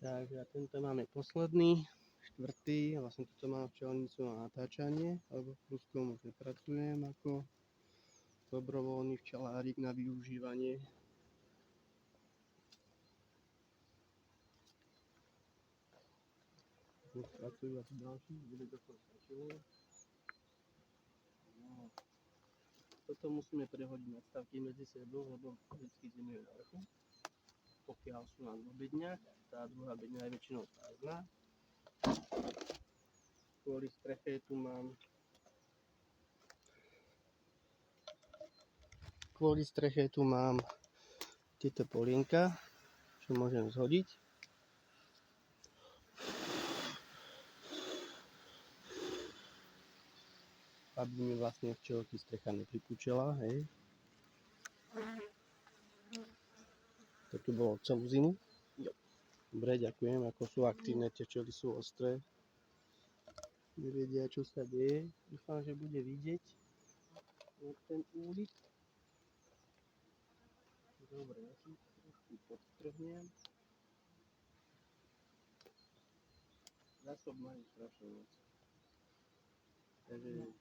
Takže a tento máme posledný, štvrtý, a vlastne toto mám včelnicu na natáčanie, alebo v prúskom už nepracujem ako dobrovoľný včelárik na využívanie. Už pracujú asi ďalší, bude to stačilo. No. Toto musíme prehodiť nadstavky medzi sebou, lebo vždycky zimujú na vrchu. Pokiaľ sú na dvoch bedniach, tá druhá bedňa je väčšinou prázdna. Kvôli streche tu mám tieto polienka, čo môžem zhodiť. Aby mi vlastne včelky strecha nepripúčela, hej. To tu bolo celú zimu. Jo. Dobre, ďakujem, ako sú aktívne, tie včely sú ostré. Nevedia, čo sa deje. Dúfam, že bude vidieť ten úlik. Dobre, ja si trošku podstrhnem. Zásob majú strašne moc. Takže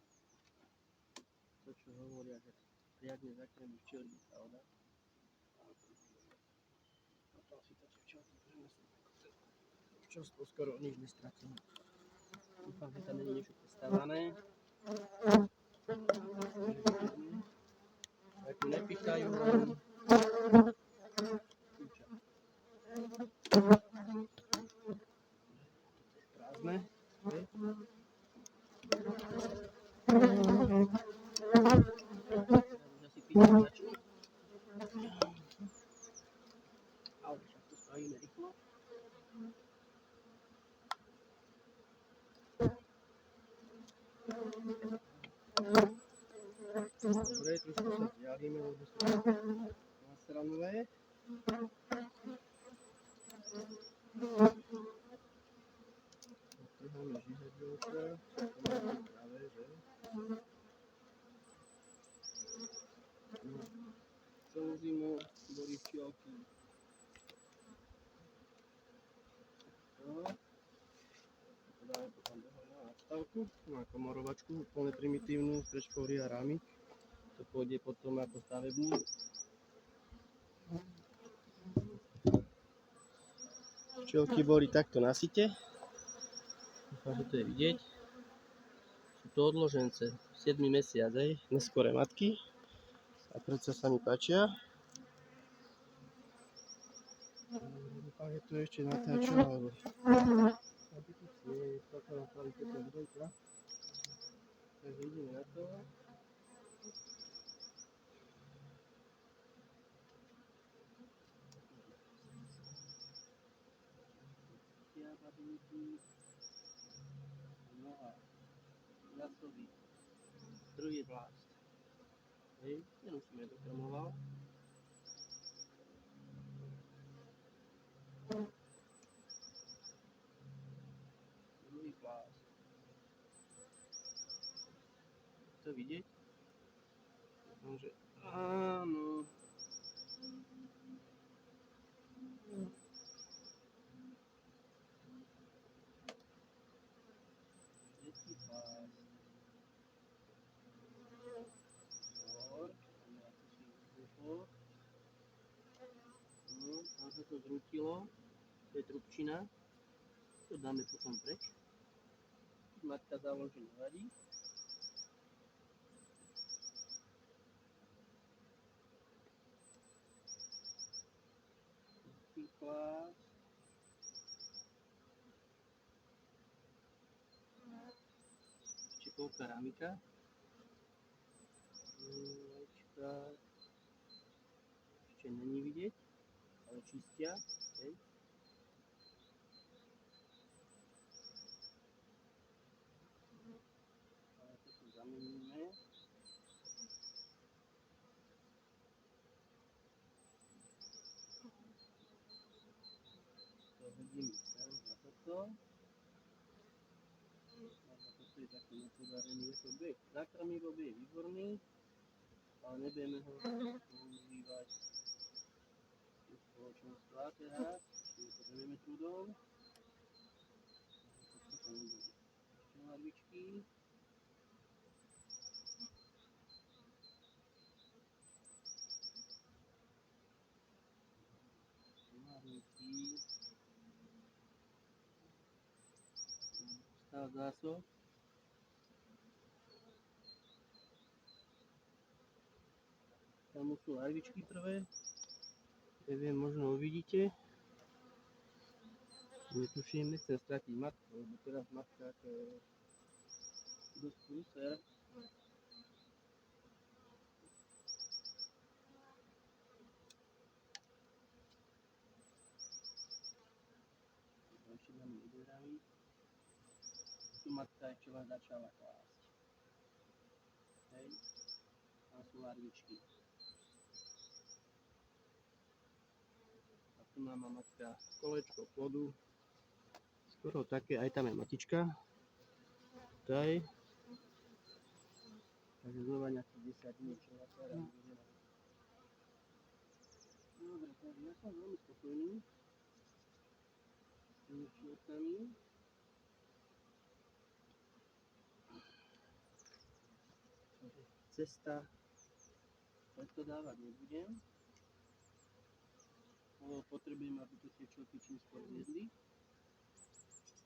to, čo hovoria, že riadne zakrmiť včely, je pravda. Potom si to včelky prenesú. Včelstvo skoro nič nestratíme. Dúfam, že tam nie je niečo prestávané. Ak tu nepichajú len prázdne. Už asi písať začnú. Ale však to spravíme rýchlo. Dobre, trošku sa vzdialíme, lebo sú nasranové. Odtrháme žihadlovka, to máme práve, že? No, celú zimu boli včielky. To dáme potom dole na nadstavku, na komorovačku, úplne primitívnu, prečkový a rámik. To pôjde potom ako stavebný. Včielky boli takto na syte. Dúfam, že to je vidieť. Sú to odložence, 7. mesiac, neskoré matky. A predsa sa mi páčia. Dúfam, že tu ešte natáčam, alebo je celkom kvalitná videjka. Takže ideme na to. Babinky, noha, zásoby, druhý vlást. Hej, ten už som je dokrmoval. Druhý vlást. Chce vidieť? Dúfam, že áno. Tretí vlást. No, tam sa to zrútilo, to je trubčina, to dáme potom preč. Matka založí nevadí. Výklad. Ešte polka ramika. Ešte není vidieť, ale čistia. Hej. Ale to tu zameníme. To vidíme sem na toto. Lebo toto je taký nepodarený efekt. Nakrmivo je výborný, ale nebudeme ho používať do spoločenstva teraz. Previeme trúdou. Ešte larvičky. Larvičky. Stav zásob. Tam už sú larvičky prvé. Neviem, možno uvidíte. Netuším, nechcem stratiť matku, lebo teraz matka ako je dosť prúser. Ešte dáme jeden ramík. Tu matka ešte len začala klásť. Hej. Tam sú larvičky. A tu má matka kolečko plodu. Skoro také, aj tam je matička. Taj. Takže znova nejakých 10 dní, čo na teraz bude. Dobre, takže ja som veľmi spokojný s tými čierkami. Cesta, preto dávať nebudem. Lebo potrebujem, aby to tie čelky čím skôr zjedli.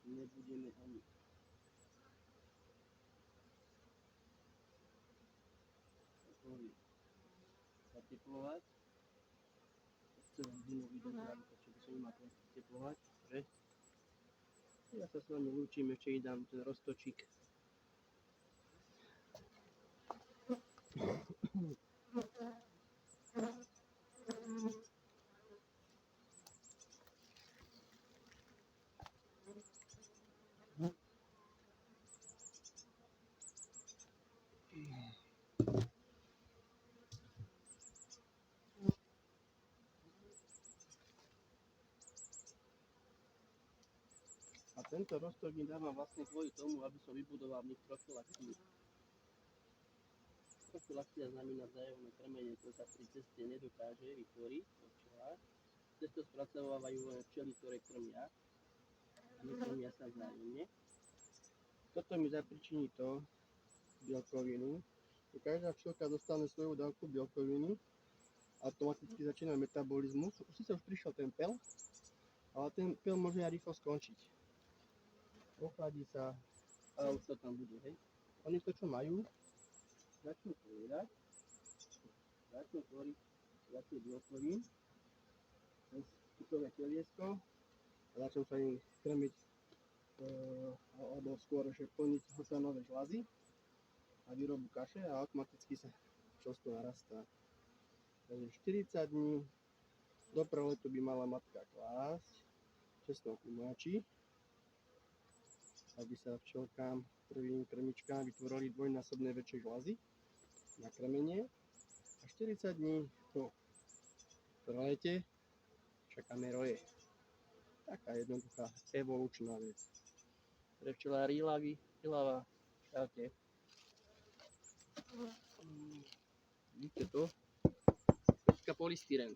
Nebudeme ani zateplovať. Chcem zimový dopravu, čo by som mal zateplovať. Ja sa s vami lúčim, ešte ich dám ten roztočík. A tento roztok mi dávam vlastne kvôli tomu, aby som vybudoval v nich profilaxiu. Profilaxia znamená vzájomné krmenie, to sa pri ceste nedokáže vytvoriť vo včelách. Cesto spracovávajú len včely, ktoré krmia. Nekrmia sa vzájomne. Toto mi zapričiní to, bielkovinu, že každá včelka dostane svoju dávku bielkoviny, automaticky začína metabolizmus. Sice už prišiel ten pel, ale ten pel môže aj rýchlo skončiť. Ochladí sa a už to tam bude, hej. Oni to, čo majú, začnú pojedať, začnú tvoriť viacej bielkovín cez tukové teliesko a začnú sa im krmiť alebo skôr ešte plniť husánové žľazy a výrobu kaše a automaticky sa čosto narastá. Takže 40 dní do preletu by mala matka klásť čestok umáči, aby sa včelkám, prvým krmičkám vytvorili dvojnásobné väčšie žľazy na krmenie. A 40 dní po prelete čakáme roje. Taká jednoduchá evolučná vec. Pre včelári Ilava, čaute. Vidíte to? Polystyrén.